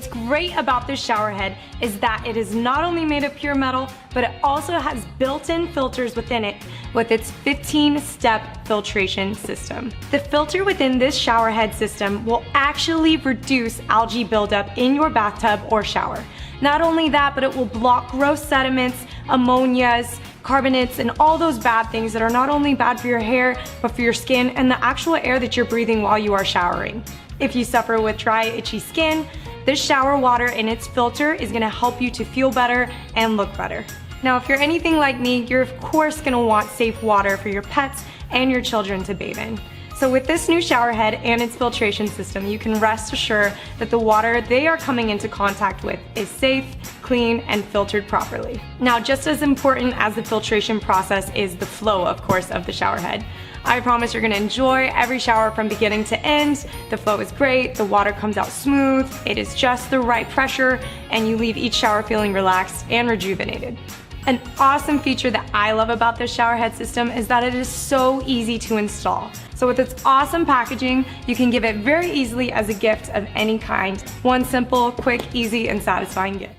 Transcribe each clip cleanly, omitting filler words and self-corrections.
What's great about this shower head is that it is not only made of pure metal, but it also has built-in filters within it with its 15-step filtration system. The filter within this shower head system will actually reduce algae buildup in your bathtub or shower. Not only that, but it will block gross sediments, ammonias, carbonates, and all those bad things that are not only bad for your hair, but for your skin and the actual air that you're breathing while you are showering. If you suffer with dry, itchy skin, this shower water and its filter is gonna help you to feel better and look better. Now, if you're anything like me, you're of course gonna want safe water for your pets and your children to bathe in. So with this new shower head and its filtration system, you can rest assured that the water they are coming into contact with is safe, clean, and filtered properly. Now, just as important as the filtration process is the flow, of course, of the shower head. I promise you're gonna enjoy every shower from beginning to end. The flow is great, the water comes out smooth, it is just the right pressure, and you leave each shower feeling relaxed and rejuvenated. An awesome feature that I love about this shower head system is that it is so easy to install. So with its awesome packaging, you can give it very easily as a gift of any kind. One simple, quick, easy, and satisfying gift.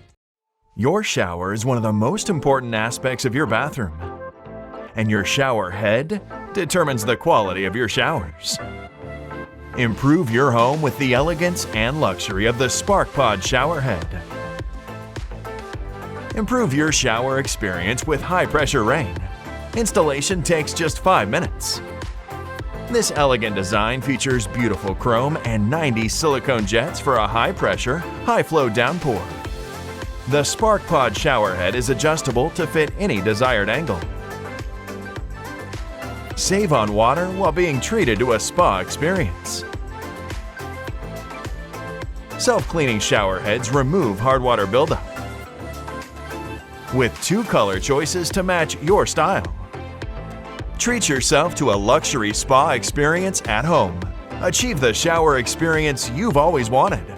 Your shower is one of the most important aspects of your bathroom, and your shower head determines the quality of your showers. Improve your home with the elegance and luxury of the SparkPod shower head. Improve your shower experience with high-pressure rain. Installation takes just 5 minutes. This elegant design features beautiful chrome and 90 silicone jets for a high-pressure, high-flow downpour. The SparkPod shower head is adjustable to fit any desired angle. Save on water while being treated to a spa experience. Self-cleaning shower heads remove hard water buildup. With 2 color choices to match your style. Treat yourself to a luxury spa experience at home. Achieve the shower experience you've always wanted.